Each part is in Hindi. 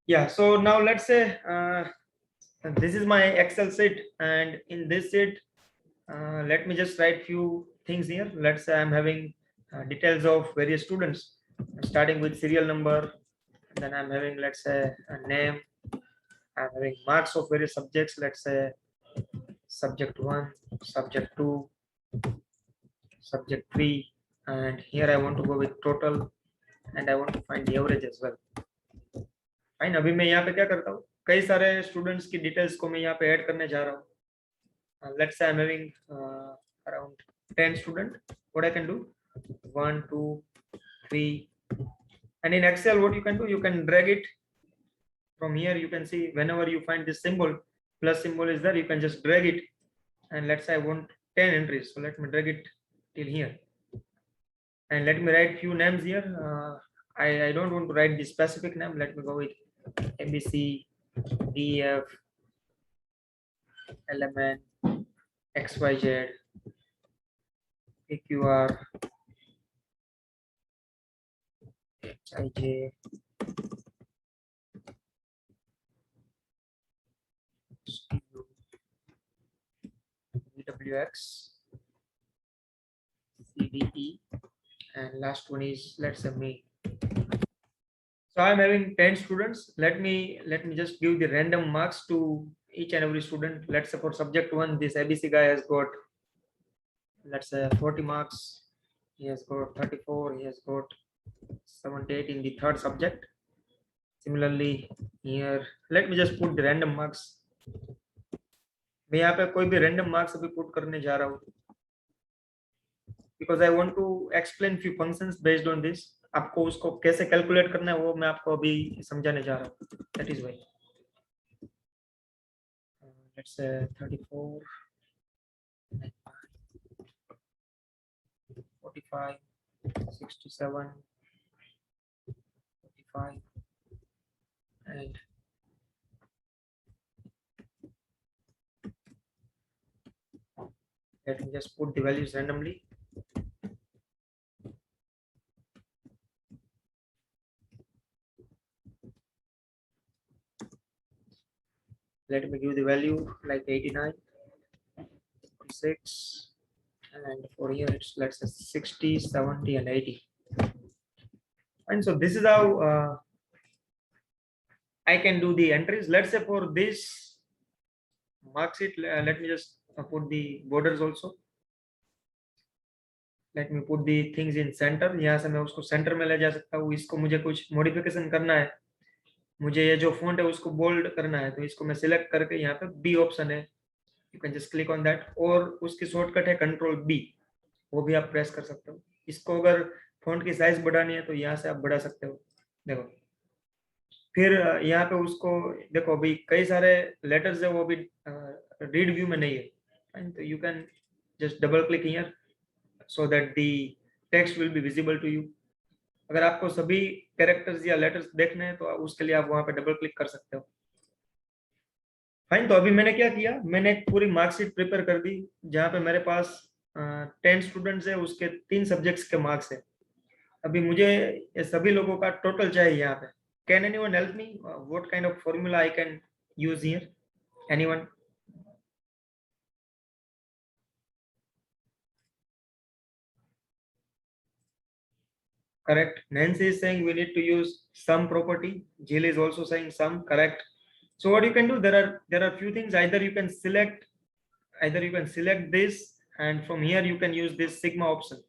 Yeah, so now let's say this is my Excel sheet, and in this sheet, let me just write few things here. Let's say I'm having details of various students, starting with serial number. Then I'm having, let's say, a name. I'm having marks of various subjects. Let's say subject 1, subject 2, subject 3, and here I want to go with total, and I want to find the average as well. Fine, अभी मैं यहाँ पे क्या करता हूँ, कई सारे स्टूडेंट्स की डिटेल्स को मैं यहाँ पे ऐड करने जा रहा हूँ. Let's say I am having around 10 student. What I can do, 1 2 3, and in Excel what you can do, you can drag it from here. You can see whenever you find this symbol, plus symbol is there, you can just drag it, and let's say I want 10 entries, so let me drag it till here, and let me write few names here. I don't want to write the specific name. Let me go with ABC, DF, LMN, XYZ, PQR, HIJ, VWX, CDE, and last one is, let's say, me. So I'm having 10 students. Let me just give the random marks to each and every student. Let's say for subject 1, this ABC guy has got, let's say, 40 marks. He has got 34. He has got 78 in the third subject. Similarly here, let me just put the random marks. मैं यहाँ पे कोई भी random marks अभी put करने जा रहा हूँ, because I want to explain few functions based on this. आपको उसको कैसे कैलकुलेट करना है वो मैं आपको अभी समझाने जा रहा हूँ. That is why. Let's say 34, 45, 67, 45, and let me just put the values randomly. Let me give the value like 89, 46, and for here it's, let's say, 60, 70, and 80. And so this is how I can do the entries. Let's say for this mark sheet, let me just put the borders also. Let me put the things in center. यहाँ से मैं उसको center में ले जा सकता हूँ. इसको मुझे कुछ modification करना है, मुझे ये जो font है उसको bold करना है, तो इसको मैं select करके यहाँ पे B ऑप्शन है, you can just click on that, और उसकी शॉर्टकट है Control B, वो भी आप प्रेस कर सकते हो. इसको अगर फॉन्ट की साइज बढ़ानी है तो यहाँ से आप बढ़ा सकते हो. देखो, फिर यहाँ पे उसको देखो, अभी कई सारे लेटर्स है वो भी रीड व्यू में नहीं है, तो you can just double click here so that the text will be visible to you. अगर आपको सभी कैरेक्टर्स या लेटर्स देखने हैं तो उसके लिए आप वहां पे डबल क्लिक कर सकते हो. फाइन, तो अभी मैंने क्या किया, मैंने एक पूरी मार्कशीट प्रिपेयर कर दी जहाँ पे मेरे पास 10 स्टूडेंट्स है, उसके 3 सब्जेक्ट्स के मार्क्स है. अभी मुझे ये सभी लोगों का टोटल चाहिए यहाँ पे. Can anyone help me, what kind of formula I can use here? Anyone? Correct. Nancy is saying we need to use sum property. Jill is also saying sum. Correct. So what you can do, there are few things. Either you can select this, and from here you can use this sigma option,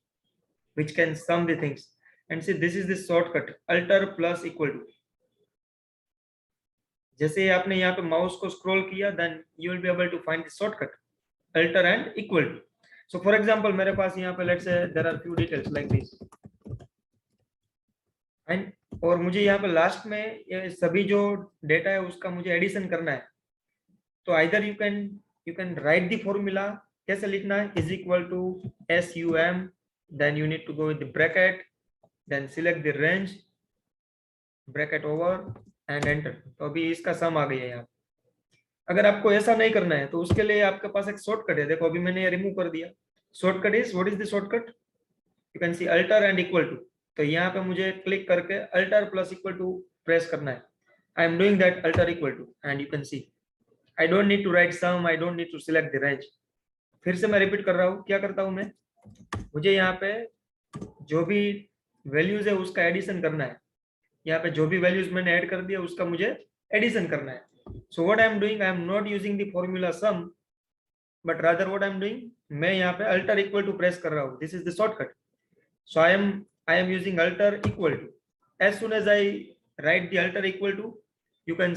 which can sum the things. And see, this is the shortcut, alter plus equal to. जैसे ही आपने यहाँ पे माउस को स्क्रॉल किया, then you will be able to find the shortcut, alter and equal to. So for example, मेरे पास यहाँ पे let's say there are few details like this, and और मुझे यहाँ पे लास्ट में ये सभी जो डेटा है उसका मुझे एडिशन करना है. तो either you can write the formula. कैसे लिखना है? Is equal to SUM, then you need to go with the bracket, then select the range, bracket over, and enter. तो अभी इसका सम आ गया है यहाँ. अगर आपको ऐसा नहीं करना है तो उसके लिए आपके पास एक शॉर्टकट है. देखो, अभी मैंने ये रिमूव कर दिया. Shortcut is, what is the shortcut? You can see alter and equal to. तो यहाँ पे मुझे क्लिक करके alter plus equal to press करना है. I am doing that alter equal to, and you can see I don't need to write sum, I don't need to select the range. फिर से मैं रिपीट कर रहा हूँ, क्या करता हूँ मैं, मुझे यहाँ पे जो भी वैल्यूज है उसका एडिशन करना है, यहाँ पे जो भी वैल्यूज मैंने ऐड कर दिया उसका मुझे एडिशन करना है. So what I am doing, I am not using the formula some, but rather what I am doing, मैं यहाँ पे अल्टर इक्वल टू प्रेस कर रहा हूँ. This is the shortcut. So I am using alter equal to. As soon as I write the alter equal to, you can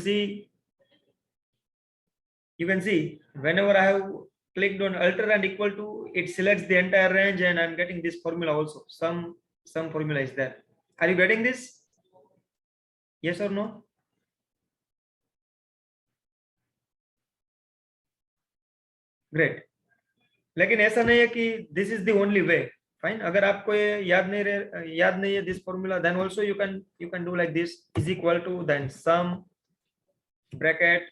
see whenever I have clicked on alter and equal to, it selects the entire range, and I'm getting this formula also. Some formula is there. Are you getting this? Yes or no? Great. लेकिन ऐसा नहीं है कि this is the only way. Fine. अगर आपको ये याद नहीं है this formula, then also you can do like this, is equal to, then sum bracket,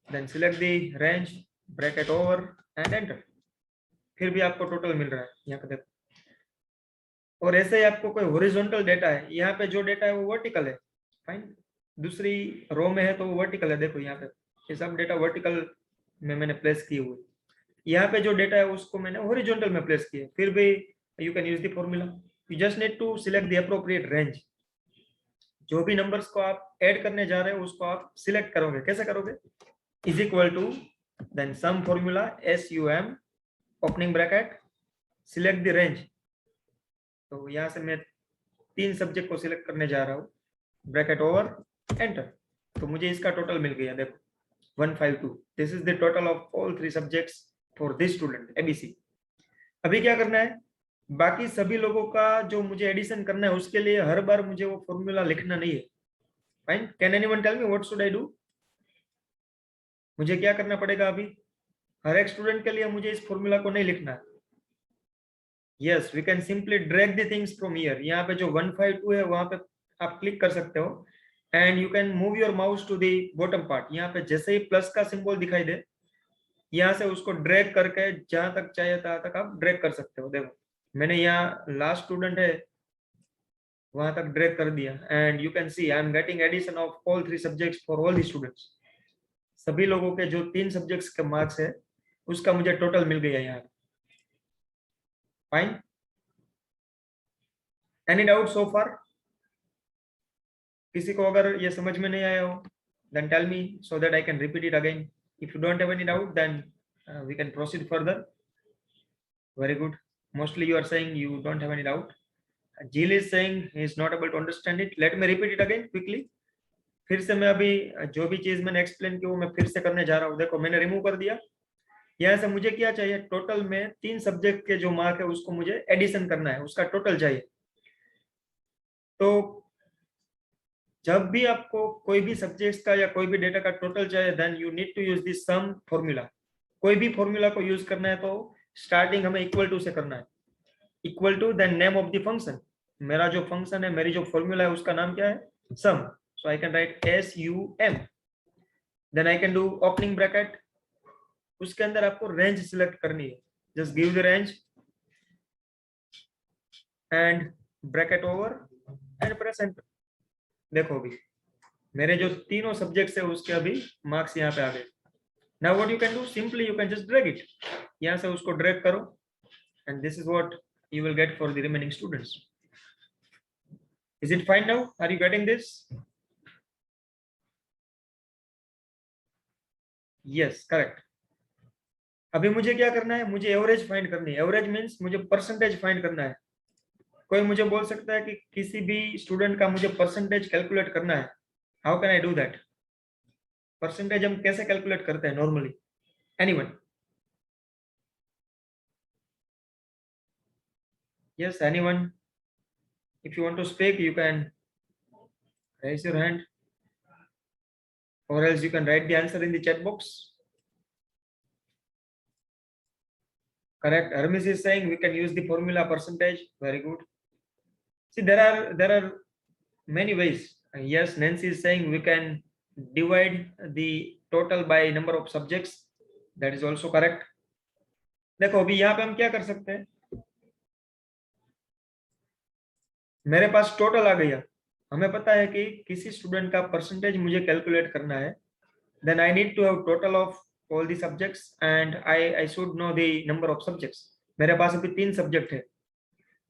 then select the range, bracket over and enter. फिर भी आपको टोटल मिल रहा है यहाँ पे देखो. और ऐसे ही आपको कोई हॉरिजॉन्टल डेटा है, यहाँ पे जो डेटा है वो वर्टिकल है. फाइन. दूसरी रो में है तो वो वर्टिकल है. देखो यहाँ पे ये सब डेटा वर्टिकल में मैंने प्लेस किए हुए. यहाँ पे जो डेटा है उसको मैंने हॉरिजॉन्टल में प्लेस किया. फिर भी you can use the formula. You just need to select the appropriate range. जो भी नंबर्स को आप ऐड करने जा रहे हो उसको आप सिलेक्ट करोगे. कैसे करोगे? Is equal to, then sum formula SUM opening bracket, select the range. तो यहाँ से मैं 3 सब्जेक्ट को सिलेक्ट करने जा रहा हूँ, ब्रैकेट ओवर एंटर. तो मुझे इसका टोटल मिल गया. देखो 152. This is the total of all 3 subjects for this student ABC. अभी क्या करना है, बाकी सभी लोगों का जो मुझे एडिशन करना है उसके लिए हर बार मुझे वो फॉर्मूला लिखना नहीं है. Fine. Can anyone tell me what should I do? मुझे क्या करना पड़ेगा अभी? हर एक स्टूडेंट के लिए मुझे इस फॉर्मूला को नहीं लिखना है. Yes, we can simply drag the things from here. यहाँ पे जो 152 है वहां पे आप क्लिक कर सकते हो, and you can move your mouse to the bottom part. यहाँ पे जैसे ही प्लस का सिंबल दिखाई दे, यहाँ से उसको ड्रैग करके जहां तक चाहिए तहां तक आप ड्रैग कर सकते हो. देखो मैंने यहाँ लास्ट स्टूडेंट है वहां तक ड्रैग कर दिया, and you can see I am getting addition of all 3 subjects for all the students. सभी लोगों के जो 3 सब्जेक्ट्स के मार्क्स है उसका मुझे टोटल मिल गया यहाँ. फाइन. एनी डाउट सो फार? किसी को अगर ये समझ में नहीं आया हो, then tell me so that I can repeat it again. If you don't have any doubt, then we can proceed further. Very good. Mostly you are saying you don't have any doubt. Jill is saying he is not able to understand it. Let me repeat it again quickly. फिर से मैं अभी जो भी चीज मैंने एक्सप्लेन की वो मैं फिर से करने जा रहा हूँ. देखो मैंने रिमूव कर दिया. यहाँ से मुझे क्या चाहिए? टोटल में 3 सब्जेक्ट के जो मार्क है उसको मुझे एडिशन करना है, उसका टोटल चाहिए. तो जब भी आपको कोई भी सब्जेक्ट्स का या कोई भी डेटा का टोटल चाहिए, then you need to use this sum formula. कोई भी फॉर्मूला को यूज करना है तो स्टार्टिंग हमें इक्वल टू से करना है. Equal to then name of the function. मेरा जो फंक्शन है, मेरी जो फॉर्मूला है उसका नाम क्या है? Sum. So I can write SUM. Then I can do opening bracket. उसके अंदर आपको रेंज सिलेक्ट करनी है. Just give the range and bracket over and press enter. देखो अभी मेरे जो तीनों सब्जेक्ट्स है उसके अभी मार्क्स यहाँ पे आ गए. Now what you can do, simply you can just drag it. यहाँ से उसको ड्रैग करो, and this is what you will get for the remaining students. Is it fine now? Are you getting this? Yes, correct. अभी मुझे क्या करना है? मुझे एवरेज फाइंड करनी है. एवरेज मीन्स मुझे परसेंटेज फाइंड करना है. कोई मुझे बोल सकता है कि किसी भी स्टूडेंट का मुझे परसेंटेज कैलकुलेट करना है. How can I do that? Percentage हम कैसे कैलकुलेट करते हैं normally? Anyone? Yes, anyone? If you want to speak you can raise your hand, or else you can write the answer in the chat box. Correct. Hermes is saying we can use the formula percentage. Very good. See, there are many ways. Yes, Nancy is saying we can divide the total by number of subjects. That is also correct. देखो अभी यहाँ पे हम क्या कर सकते हैं? मेरे पास टोटल आ गया. हमें पता है कि किसी स्टूडेंट का परसेंटेज मुझे कैलकुलेट करना है, then I need to have total of all the subjects and I should know the number of subjects. मेरे पास अभी 3 सब्जेक्ट है।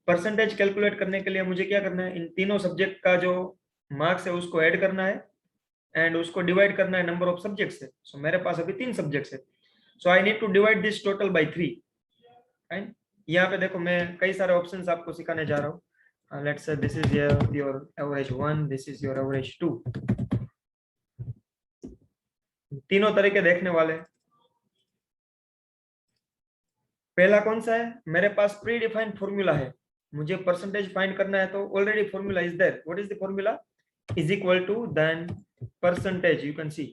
परसेंटेज कैलकुलेट करने के लिए मुझे क्या करना है, इन तीनों सब्जेक्ट का जो मार्क्स है उसको ऐड करना है एंड उसको डिवाइड करना है नंबर ऑफ सब्जेक्ट्स से। सो मेरे पास अभी 3 सब्जेक्ट्स है, so I need to divide this total by 3। And यहाँ पे देखो मैं कई सारे ऑप्शंस आपको सिखाने जा रहा हूँ। Let's say this is your average 1, this is your average 2। तीनों तरीके देखने वाले हैं। पहला कौन सा है, मेरे पास प्री डिफाइंड फॉर्मूला है, मुझे परसेंटेज फाइंड करना है तो already formula is there. What is the formula? Is equal to then percentage, you can see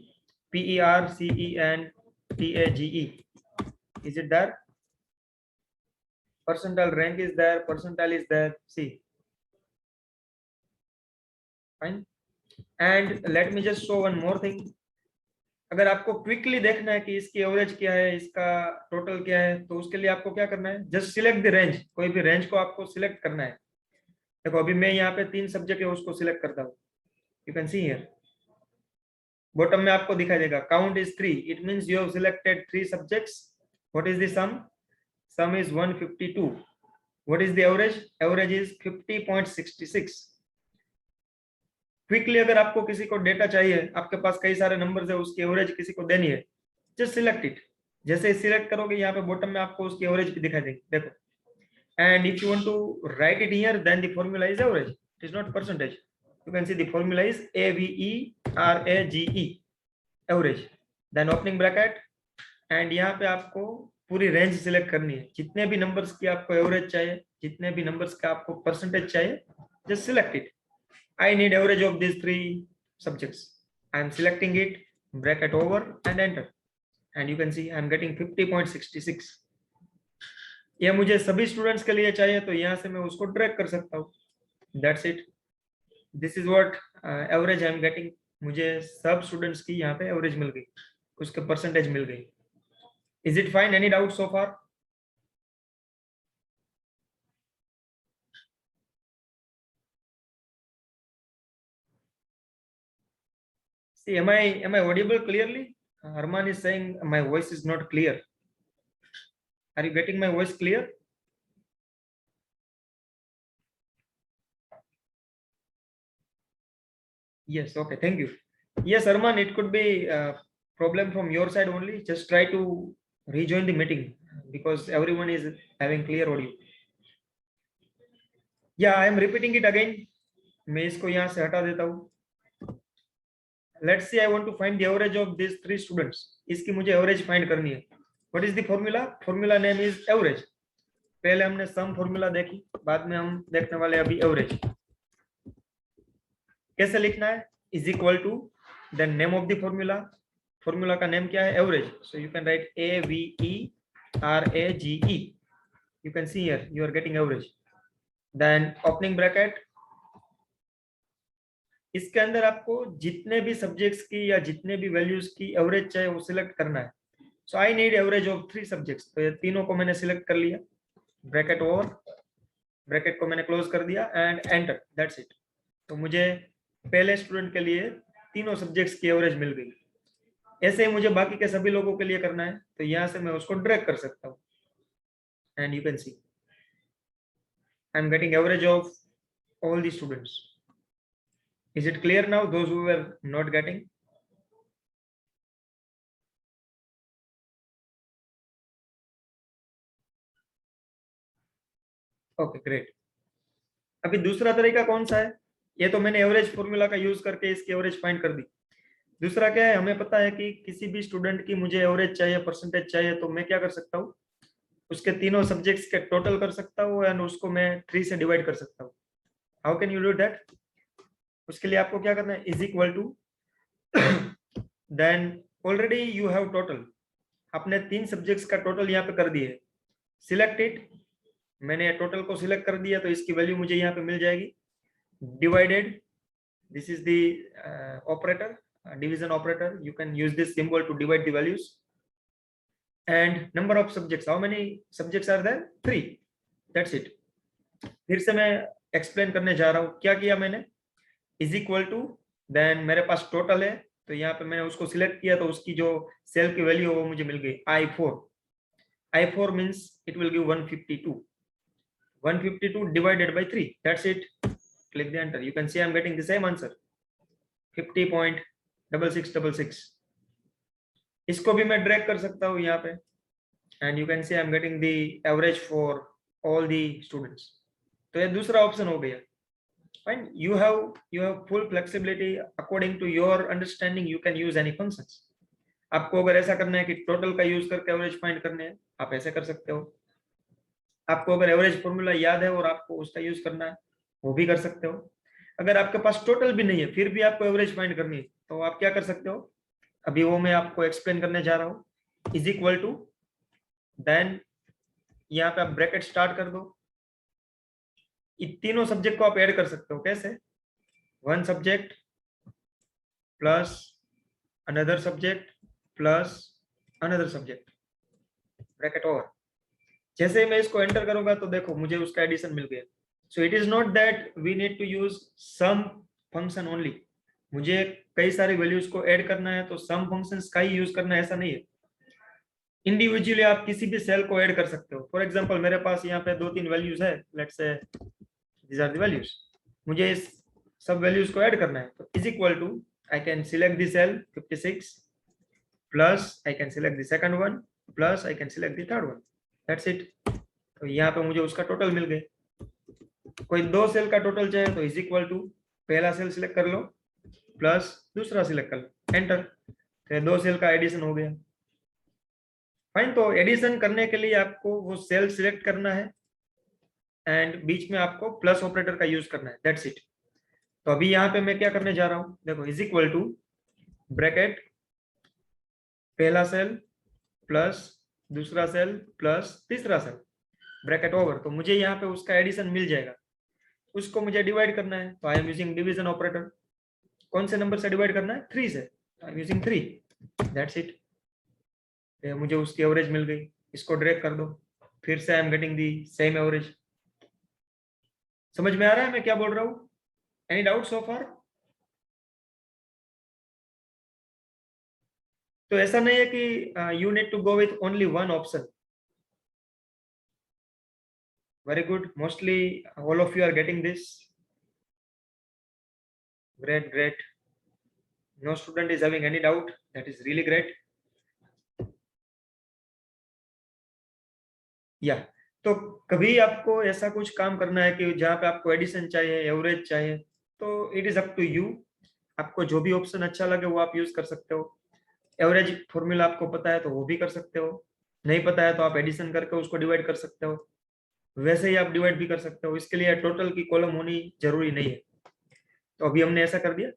PERCENTAGE, is it there? Percentile rank is there, percentile is there, see, fine. And let me just show one more thing. अगर आपको क्विकली देखना है कि इसकी एवरेज क्या है, इसका टोटल क्या है, तो उसके लिए आपको क्या करना है, जस्ट सिलेक्ट द रेंज। कोई भी रेंज को आपको सिलेक्ट करना है। देखो अभी मैं यहाँ पे 3 सब्जेक्ट है उसको सिलेक्ट करता हूँ, you can see here bottom में आपको दिखाई देगा count is 3, it means you have selected 3 subjects. What is the some is 152। What is the average? Average is 50.66। Quickly अगर आपको किसी को डेटा चाहिए, आपके पास कई सारे नंबर्स है, उसकी एवरेज किसी को देनी है, जस्ट सिलेक्ट इट। जैसे सिलेक्ट करोगे यहाँ पे बॉटम में आपको उसकी एवरेज भी दिखाई देगी, देखो। And if you want to write it here then the formula is average, it is not percentage. You can see the formula is AVERAGE, average. Then opening bracket, and यहाँ पे आपको पूरी रेंज सिलेक्ट करनी है। जितने भी नंबर्स की आपको एवरेज चाहिए, जितने भी नंबर्स का आपको परसेंटेज चाहिए, just select it. I need average of these 3 subjects. I am selecting it, bracket over and enter, and you can see I am getting 50.66. ये मुझे सभी स्टूडेंट्स के लिए चाहिए तो यहाँ से मैं उसको ड्रैग कर सकता हूँ। That's it. This is what average I am getting. मुझे सब स्टूडेंट्स की यहाँ पे एवरेज मिल गई, उसके परसेंटेज मिल गई। Is it fine? Any doubt so far? See, am I audible clearly? Arman is saying my voice is not clear. Are you getting my voice clear? Yes, okay, thank you. Yes, Arman, it could be a problem from your side only. Just try to rejoin the meeting because everyone is having clear audio. Yeah, I am repeating it again. मैं इसको यहाँ से हटा देता हूँ। Let's say I want to find the average of these 3 students. इसकी मुझे एवरेज फाइंड करनी है। What is the formula? Formula name is average. पहले हमने सम फॉर्मूला देखी, बाद में हम देखने वाले अभी एवरेज। कैसे लिखना है? Is equal to the name of the formula. Formula का नेम क्या है? Average. So you can write AVERAGE। You can see here you are getting average. Then opening bracket, इसके अंदर आपको जितने भी सब्जेक्ट्स की या जितने भी वैल्यूज की एवरेज चाहिए वो सिलेक्ट करना है। So I need average of 3 subjects. तो ये तीनों को मैंने सिलेक्ट कर लिया, ब्रैकेट ओवर, ब्रैकेट को मैंने क्लोज कर दिया एंड एंटर, दैट्स इट। तो मुझे पहले स्टूडेंट के लिए तीनों सब्जेक्ट्स की एवरेज मिल गई। ऐसे ही मुझे बाकी के सभी लोगों के लिए करना है, तो यहाँ से मैं उसको ड्रैग कर सकता हूँ and you can see I am getting average of all the students. Is it clear now those who were not getting? Okay great. अभी दूसरा तरीका कौन सा है? ये तो मैंने एवरेज फॉर्मूला का यूज करके इसकी एवरेज फाइंड कर दी। दूसरा क्या है, हमें पता है कि किसी भी स्टूडेंट की मुझे एवरेज चाहिए, परसेंटेज चाहिए, तो मैं क्या कर सकता हूँ, उसके तीनों सब्जेक्ट्स के टोटल कर सकता हूँ एंड उसको मैं 3 से डिवाइड कर सकता हूँ। How can you do that? उसके लिए आपको क्या करना है, is equal to then already you have total, आपने 3 सब्जेक्ट्स का टोटल यहाँ पे कर दिए, सिलेक्ट इट। मैंने टोटल को सिलेक्ट कर दिया तो इसकी वैल्यू मुझे यहाँ पे मिल जाएगी, divided, this is the operator, division operator. You can use this symbol to divide the values. And number of subjects, how many subjects are there? 3, that's it. फिर से मैं एक्सप्लेन करने जा रहा हूँ क्या किया मैंने। इज इक्वल टू, देन मेरे पास टोटल है तो यहाँ पे मैंने उसको सिलेक्ट किया तो उसकी जो सेल की वैल्यू है वो मुझे मिल गई I4 means it will give 152 divided by 3, that's it. Click the enter, you can see I'm getting the same answer 50.6666. इसको भी मैं ड्रैग कर सकता हूँ यहाँ पे and you can see I'm getting the average for all the students. तो ये दूसरा ऑप्शन हो गया. Fine, you have full flexibility according to your understanding. You can use any functions. आपको अगर ऐसा करना है कि टोटल का यूज करके एवरेज फाइंड करने हैं, आप ऐसे कर सकते हो. आपको अगर एवरेज फॉर्मूला याद है और आपको उसका यूज करना है, वो भी कर सकते हो. अगर आपके पास टोटल भी नहीं है फिर भी आपको एवरेज फाइंड करनी है तो आप क्या कर सकते हो, अभी वो मैं आपको एक्सप्लेन करने जा रहा हूँ. इज इक्वल टू, देन यहाँ पे आप ब्रैकेट स्टार्ट कर दो. इन तीनों सब्जेक्ट को आप ऐड कर सकते हो. कैसे? One subject plus another subject plus another subject, bracket over. जैसे मैं इसको एंटर करूंगा तो देखो मुझे उसका एडिशन मिल गया. So it is not that we need to use some function only. मुझे कई सारी वैल्यूज को ऐड करना है तो सम फंक्शंस का ही यूज करना है, ऐसा नहीं है. इंडिविजुअली आप किसी भी सेल को ऐड कर सकते हो. फॉर एग्जांपल मेरे पास यहाँ पे 2-3 वैल्यूज है, let's say these are the values. मुझे इस सब वैल्यूज को ऐड करना है तो is equal to, I can select the cell 56 plus I can select the second one plus I can select the third one, that's it. तो यहाँ पे मुझे उसका टोटल मिल गए. कोई दो सेल का टोटल चाहिए तो इज इक्वल टू, पहला सेल सिलेक्ट कर लो प्लस दूसरा सिलेक्ट कर लो, एंटर. तो दो सेल का एडिशन हो गया. फाइन. तो एडिशन करने के लिए आपको वो सेल सिलेक्ट करना है एंड बीच में आपको प्लस ऑपरेटर का यूज करना है, दैट्स इट. तो अभी यहाँ पे मैं क्या करने जा रहा हूँ, देखो इज इक्वल टू ब्रैकेट पहला सेल प्लस दूसरा सेल प्लस तीसरा सेल, ब्रैकेट ओवर. तो मुझे यहाँ पे उसका एडिशन मिल जाएगा. उसको मुझे डिवाइड करना है तो आई एम यूजिंग डिवीजन ऑपरेटर. कौन से नंबर से डिवाइड करना है? 3 से. आई एम यूजिंग 3, दैट्स इट. मुझे उसकी एवरेज मिल गई. इसको ड्रैग कर दो, फिर से आई am getting the same average. समझ में आ रहा है मैं क्या बोल रहा हूँ? Any doubt so far? तो ऐसा नहीं है कि you need to go with only one option. Very good, mostly all of you are getting this. Great great. No student is having any doubt, that is really great. या तो कभी आपको ऐसा कुछ काम करना है कि जहाँ पे आपको एडिशन चाहिए, एवरेज चाहिए, तो it is up to you. आपको जो भी ऑप्शन अच्छा लगे वो आप यूज कर सकते हो. एवरेज फॉर्मूला आपको पता है तो वो भी कर सकते हो, नहीं पता है तो आप एडिशन करके उसको डिवाइड कर सकते हो. वैसे ही आप डिवाइड भी कर सकते हो. इसके लिए टोटल की कॉलम होनी जरूरी नहीं है. तो अभी हमने ऐसा कर दिया.